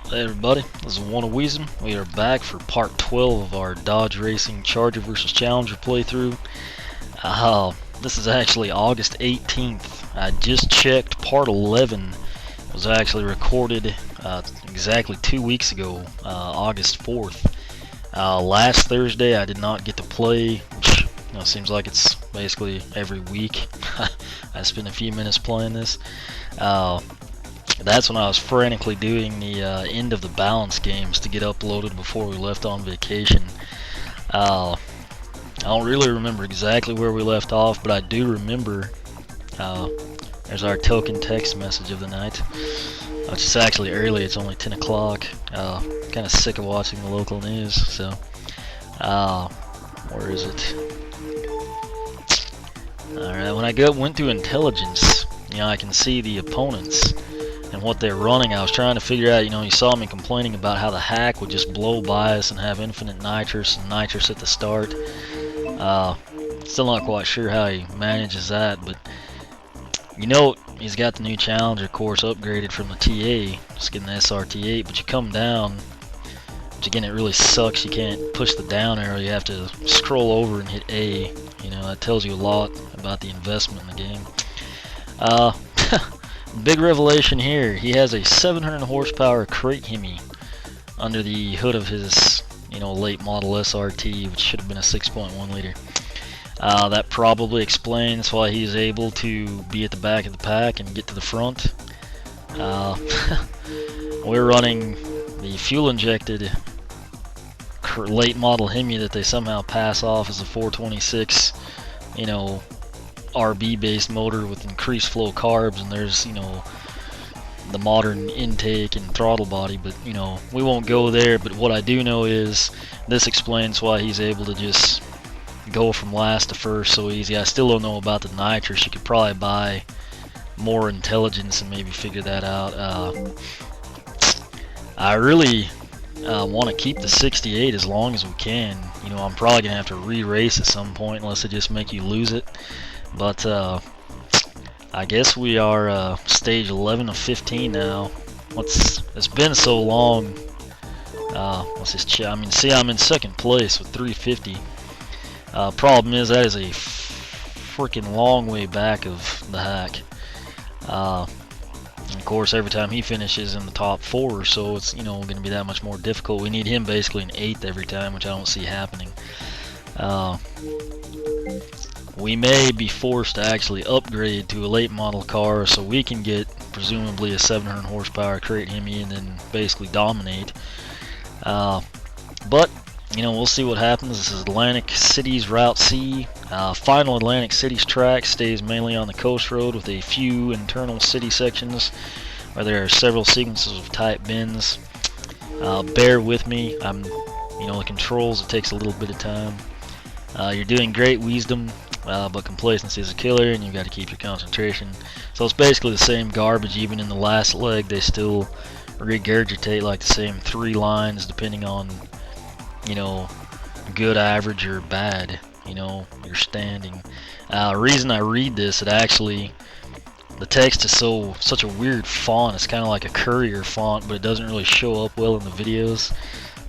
Hey everybody, this is One of Weezem. We are back for part 12 of our Dodge Racing Charger vs. Challenger playthrough. This is actually August 18th. I just checked, part 11 was actually recorded exactly 2 weeks ago, August 4th. Last Thursday I did not get to play, which seems like it's basically every week. I spent a few minutes playing this. That's when I was frantically doing the end of the balance games to get uploaded before we left on vacation. I don't really remember exactly where we left off, but I do remember there's our token text message of the night. Which is actually early, it's only 10 o'clock. Kind of sick of watching the local news, so where is it? Alright, when I went through intelligence, I can see the opponents and what they're running. I was trying to figure out, you saw me complaining about how the hack would just blow by us and have infinite nitrous and nitrous at the start. Still not quite sure how he manages that, but he's got the new Challenger course upgraded from the TA, just getting the SRT8, but you come down, which again it really sucks, you can't push the down arrow, you have to scroll over and hit A. That tells you a lot about the investment in the game. Big revelation here, he has a 700 horsepower crate Hemi under the hood of his late model SRT, which should have been a 6.1 liter. That probably explains why he's able to be at the back of the pack and get to the front. We're running the fuel injected late model Hemi that they somehow pass off as a 426 RB based motor with increased flow carbs, and there's the modern intake and throttle body, but we won't go there. But what I do know is this explains why he's able to just go from last to first so easy. I still don't know about the nitrous. You could probably buy more intelligence and maybe figure that out. I really want to keep the 68 as long as we can. I'm probably gonna have to re-race at some point unless they just make you lose it. But I guess we are stage 11 of 15 now. It's been so long. Let's just check. See, I'm in second place with 350. Problem is that is a freaking long way back of the hack. And of course, every time he finishes in the top 4 or so, it's going to be that much more difficult. We need him basically in 8th every time, which I don't see happening. We may be forced to actually upgrade to a late model car so we can get presumably a 700 horsepower crate Hemi and then basically dominate. But we'll see what happens. This is Atlantic City's Route C. Final Atlantic City's track stays mainly on the coast road with a few internal city sections where there are several sequences of tight bends. Bear with me. The controls, it takes a little bit of time. You're doing great, Wisdom. But complacency is a killer, and you've got to keep your concentration. So it's basically the same garbage. Even in the last leg, they still regurgitate like the same 3 lines, depending on, good, average, or bad. Your standing. Reason I read this, the text is such a weird font. It's kind of like a courier font, but it doesn't really show up well in the videos.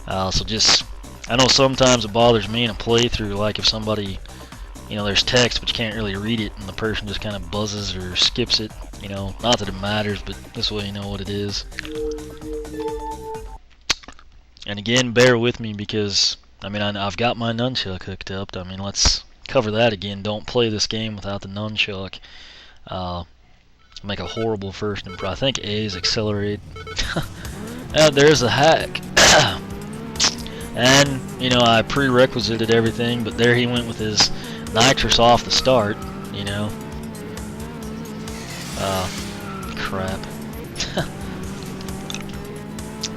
I know sometimes it bothers me in a playthrough, like if somebody. There's text, but you can't really read it, and the person just kind of buzzes or skips it. Not that it matters, but this way you know what it is. And again, bear with me because, I've got my nunchuck hooked up. Let's cover that again. Don't play this game without the nunchuck. Make a horrible first impression. I think A is accelerate. There's a hack. And, I prerequisited everything, but there he went with his nitrous off the start, crap.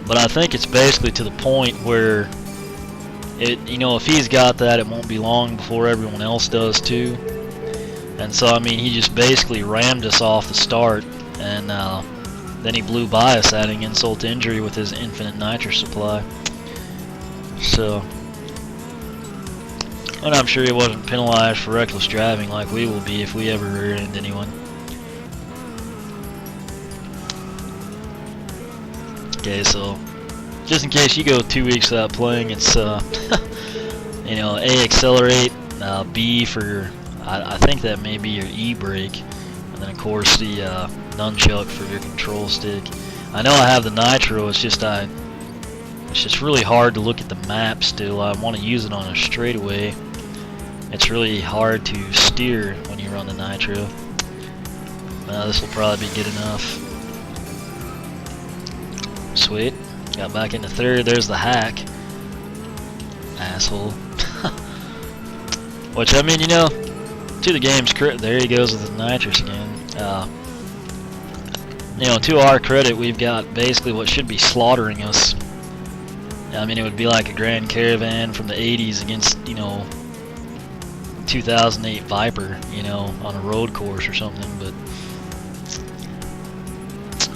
But I think it's basically to the point where if he's got that, it won't be long before everyone else does too. And so, he just basically rammed us off the start, and then he blew by us, adding insult to injury with his infinite nitrous supply. So, and I'm sure he wasn't penalized for reckless driving like we will be if we ever rear-end anyone. Okay, so just in case you go 2 weeks without playing, it's you know, A, accelerate, B for I think that may be your E brake, and then of course the nunchuck for your control stick. I know I have the nitro. It's just really hard to look at the map still. I want to use it on a straightaway. It's really hard to steer when you run the nitro. This will probably be good enough. Sweet. Got back into third. There's the hack. Asshole. Which, I mean, you know, to the game's credit, there he goes with his nitrous again. You know, to our credit, we've got basically what should be slaughtering us. I mean, it would be like a Grand Caravan from the 80s against, you know, 2008 Viper, you know, on a road course or something, but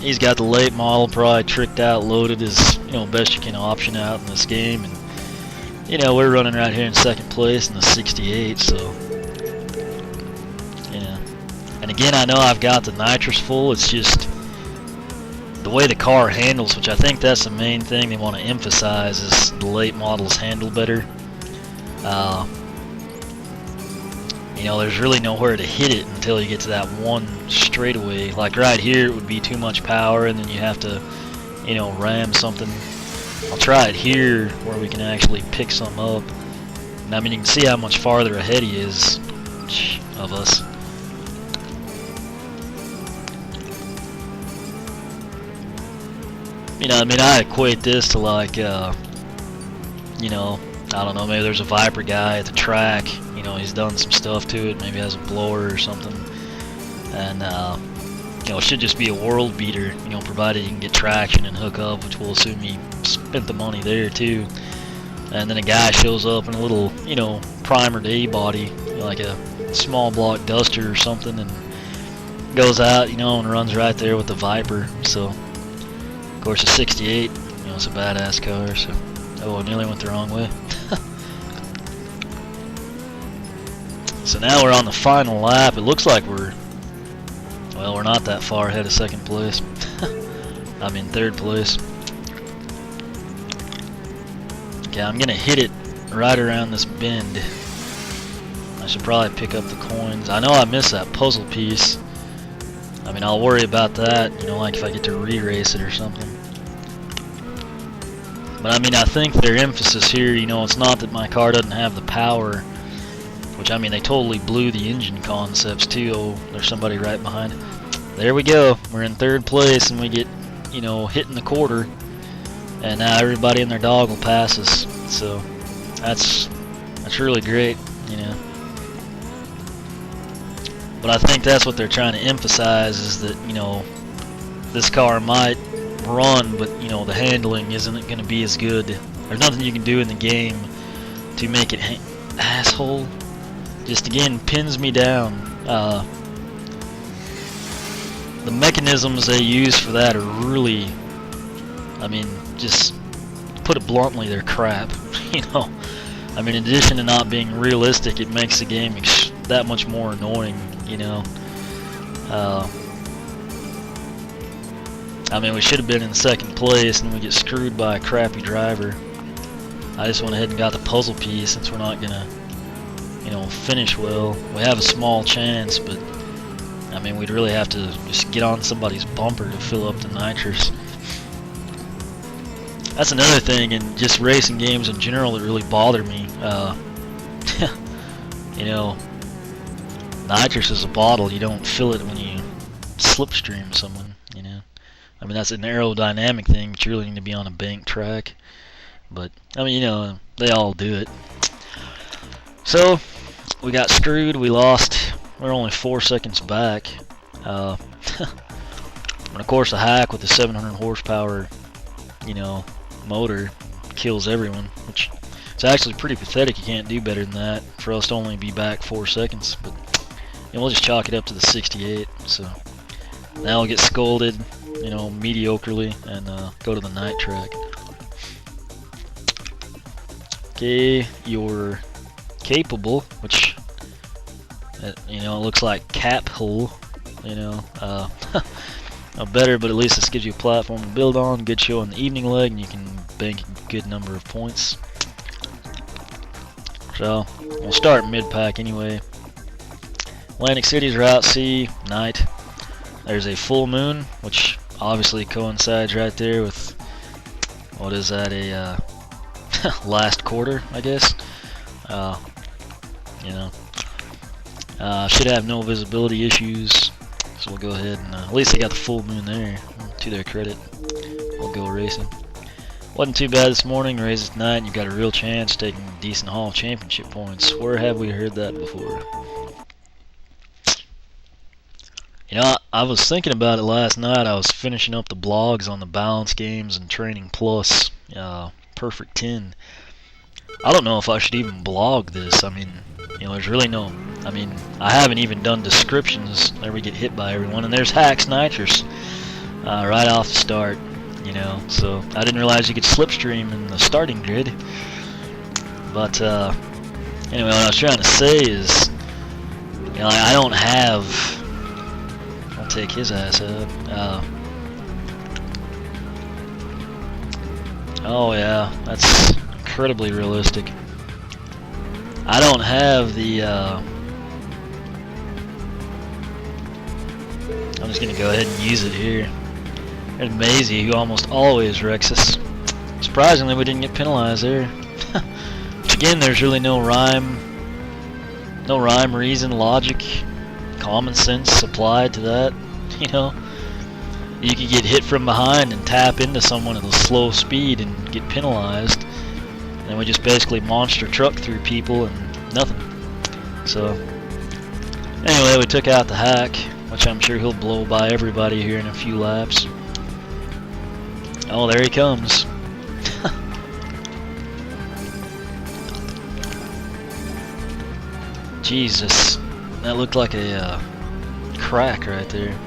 he's got the late model probably tricked out, loaded as, you know, best you can option out in this game, and, you know, we're running right here in second place in the 68, so, you know. And again, I know I've got the nitrous full, it's just the way the car handles, which I think that's the main thing they want to emphasize, is the late models handle better. You know, there's really nowhere to hit it until you get to that one straightaway. Like right here, it would be too much power, and then you have to, you know, ram something. I'll try it here where we can actually pick some up. And I mean, you can see how much farther ahead he is of us. You know, I mean, I equate this to like, you know, I don't know, maybe there's a Viper guy at the track, you know, he's done some stuff to it, maybe has a blower or something, and, you know, it should just be a world beater, you know, provided you can get traction and hook up, which we'll assume he spent the money there too. And then a guy shows up in a little, you know, primered A-body, you know, like a small block Duster or something, and goes out, you know, and runs right there with the Viper. So of course the 68, you know, it's a badass car. So oh, I nearly went the wrong way. So now we're on the final lap. It looks like we're not that far ahead of second place. I'm in third place. Okay, I'm gonna hit it right around this bend. I should probably pick up the coins. I know I missed that puzzle piece. I mean, I'll worry about that, you know, like if I get to re-race it or something. But I mean, I think their emphasis here, you know, it's not that my car doesn't have the power, which, I mean, they totally blew the engine concepts too. Oh, there's somebody right behind it. There we go. We're in third place, and we get, you know, hit in the quarter, and now everybody and their dog will pass us. So that's really great, you know. But I think that's what they're trying to emphasize, is that, you know, this car might run, but, you know, the handling isn't going to be as good. There's nothing you can do in the game to make it asshole. Just again pins me down. The mechanisms they use for that are really, I mean, just put it bluntly, they're crap. You know, I mean, in addition to not being realistic, it makes the game that much more annoying. You know, I mean, we should have been in second place, and we get screwed by a crappy driver. I just went ahead and got the puzzle piece, since we're not gonna, you know, finish well. We have a small chance, but I mean, we'd really have to just get on somebody's bumper to fill up the nitrous. That's another thing in just racing games in general that really bothered me. You know, nitrous is a bottle. You don't fill it when you slipstream someone, you know. I mean, that's an aerodynamic thing, but you really need to be on a bank track. But, I mean, you know, they all do it. So, we got screwed. We lost. We're only 4 seconds back. And of course, the hack with the 700 horsepower, you know, motor kills everyone, which is actually pretty pathetic. You can't do better than that for us to only be back 4 seconds. But you know, we'll just chalk it up to the 68. So now we'll get scolded, you know, mediocrely, and go to the night track. Okay, you're capable, which, you know, it looks like cap hole, you know. better, but at least this gives you a platform to build on. Good show in the evening leg, and you can bank a good number of points. So we'll start mid-pack anyway. Atlantic City's route C, night. There's a full moon, which obviously coincides right there with, what is that, a last quarter, I guess. You know, should have no visibility issues, so we'll go ahead and at least they got the full moon there. To their credit, we'll go racing. Wasn't too bad this morning. Races tonight, and you've got a real chance taking decent haul championship points. Where have we heard that before? You know, I was thinking about it last night. I was finishing up the blogs on the balance games and Training Plus, Perfect 10. I don't know if I should even blog this. I mean, you know, there's really no, I mean, I haven't even done descriptions. There we get hit by everyone. And there's Hacks Nitrous right off the start, you know. So I didn't realize you could slipstream in the starting grid. But anyway, what I was trying to say is, you know, I don't have, I'll take his ass up. Oh yeah, that's incredibly realistic. I don't have the I'm just gonna go ahead and use it here. There's Maisie, who almost always wrecks us. Surprisingly, we didn't get penalized there. Which again, there's really no rhyme, reason, logic, common sense applied to that. You know, you could get hit from behind and tap into someone at a slow speed and get penalized, and we just basically monster truck through people and nothing. So anyway, we took out the hack, which I'm sure he'll blow by everybody here in a few laps. Oh, there he comes. Jesus, that looked like a crack right there.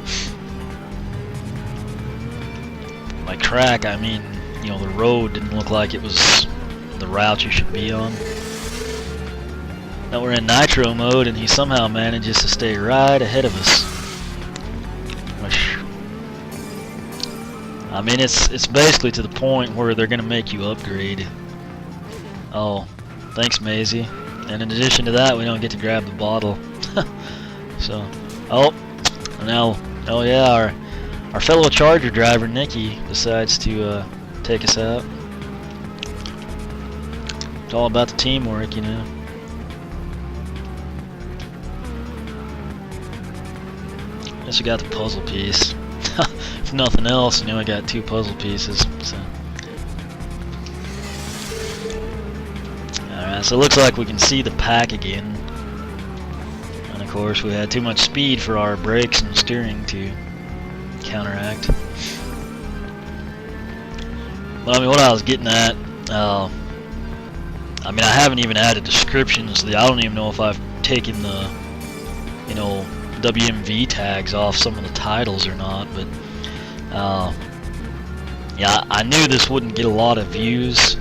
By crack, I mean, you know, the road didn't look like it was the route you should be on. Now we're in nitro mode, and he somehow manages to stay right ahead of us. Which, I mean, it's basically to the point where they're gonna make you upgrade. Oh, thanks, Maisie. And in addition to that, we don't get to grab the bottle. So, oh, now, oh yeah, our fellow Charger driver, Nikki, decides to take us out. It's all about the teamwork, you know. Guess we got the puzzle piece. If nothing else, you know, I got 2 puzzle pieces. So. Alright, so it looks like we can see the pack again. And of course, we had too much speed for our brakes and steering to counteract. But I mean, what I was getting at, I mean, I haven't even added descriptions. I don't even know if I've taken the, you know, WMV tags off some of the titles or not. But yeah, I knew this wouldn't get a lot of views.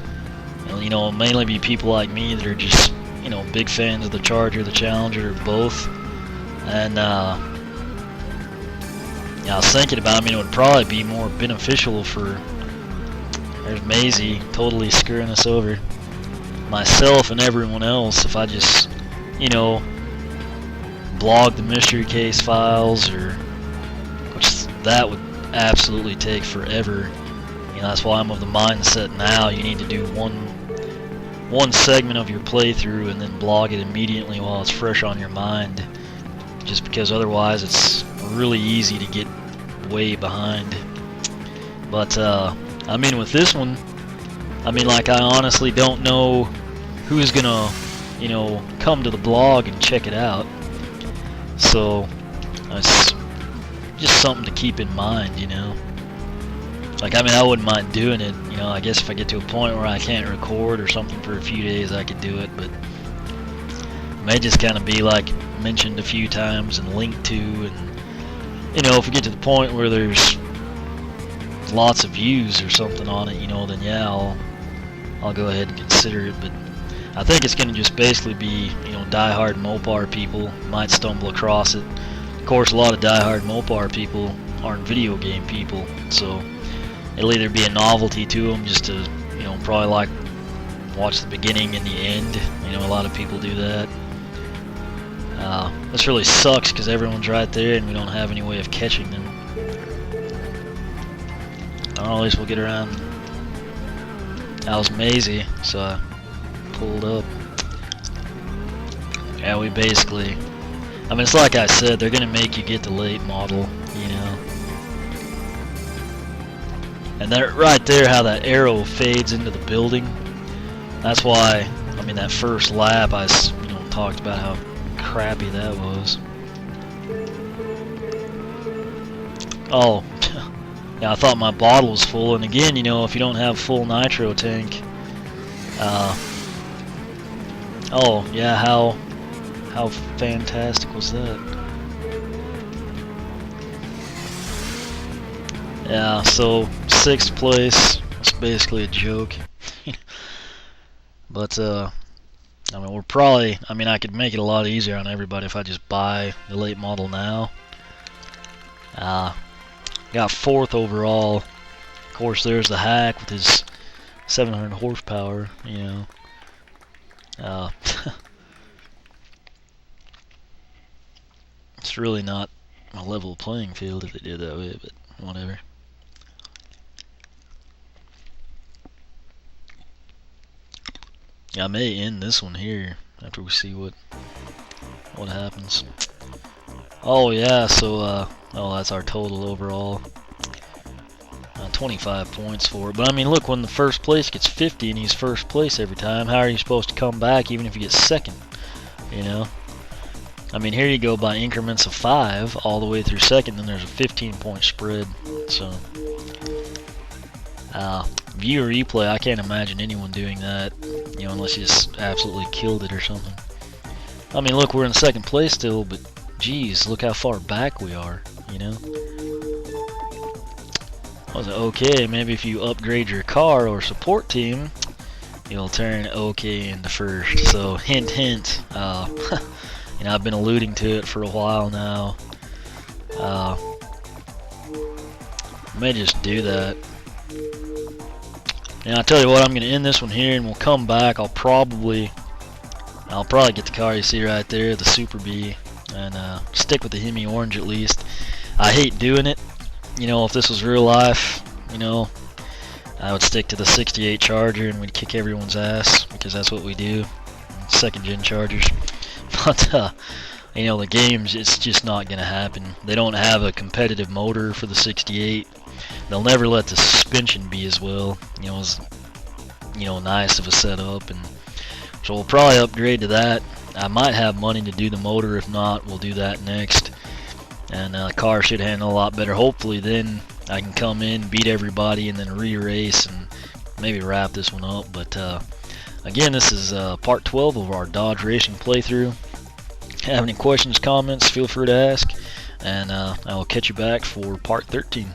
You know, mainly be people like me that are just, you know, big fans of the Charger, the Challenger, both. And yeah, I was thinking about, I mean, it would probably be more beneficial for, there's Maisie totally screwing us over, myself and everyone else, if I just, you know, blog the mystery case files, or, which that would absolutely take forever. You know, that's why I'm of the mindset now you need to do one segment of your playthrough and then blog it immediately while it's fresh on your mind, just because otherwise it's really easy to get way behind. But I mean, with this one, I mean, like, I honestly don't know who's gonna, you know, come to the blog and check it out. So it's just something to keep in mind, you know. Like, I mean, I wouldn't mind doing it, you know. I guess if I get to a point where I can't record or something for a few days, I could do it, but it may just kind of be like mentioned a few times and linked to, and, you know, if we get to the point where there's lots of views or something on it, you know, then yeah, I'll go ahead and consider it. But I think it's going to just basically be, you know, diehard Mopar people might stumble across it. Of course, a lot of diehard Mopar people aren't video game people, so it'll either be a novelty to them just to, you know, probably like watch the beginning and the end. You know, a lot of people do that. This really sucks because everyone's right there and we don't have any way of catching them. At least we'll get around. That was Maisie, so I pulled up. Yeah, we basically, I mean, it's like I said, they're gonna make you get the late model, you know. And that right there, how that arrow fades into the building. That's why, I mean, that first lap, I, you know, talked about how crappy that was. Oh, yeah, I thought my bottle was full, and again, you know, if you don't have full nitro tank, oh yeah, how fantastic was that? Yeah, so 6th place, it's basically a joke. But I mean, we're probably, I mean, I could make it a lot easier on everybody if I just buy the late model now. Got 4th overall. Of course, there's the hack with his 700 horsepower, you know. It's really not a level playing field if they did that way, but whatever. I may end this one here after we see what happens. Oh yeah, so oh, that's our total overall. 25 points for it. But I mean, look, when the first place gets 50 and he's first place every time, how are you supposed to come back even if you get second? You know? I mean, here you go by increments of 5 all the way through second, then there's a 15-point spread. So, view or replay, I can't imagine anyone doing that, you know, unless you just absolutely killed it or something. I mean, look, we're in second place still, but geez, look how far back we are, you know? I was like, okay, maybe if you upgrade your car or support team, you'll turn OK into first. So, hint, hint. You know, I've been alluding to it for a while now. I may just do that. And I'll tell you what, I'm going to end this one here, and we'll come back. I'll probably get the car you see right there, the Super Bee, and stick with the Hemi Orange at least. I hate doing it. You know, if this was real life, you know, I would stick to the 68 Charger and we'd kick everyone's ass, because that's what we do, 2nd gen Chargers. But, you know, the games, it's just not going to happen. They don't have a competitive motor for the 68. They'll never let the suspension be as well, you know, as, you know, nice of a setup. And so we'll probably upgrade to that. I might have money to do the motor. If not, we'll do that next. And the car should handle a lot better. Hopefully then I can come in, beat everybody, and then re-race and maybe wrap this one up. But again, this is part 12 of our Dodge Racing playthrough. Have any questions, comments, feel free to ask, and I will catch you back for part 13.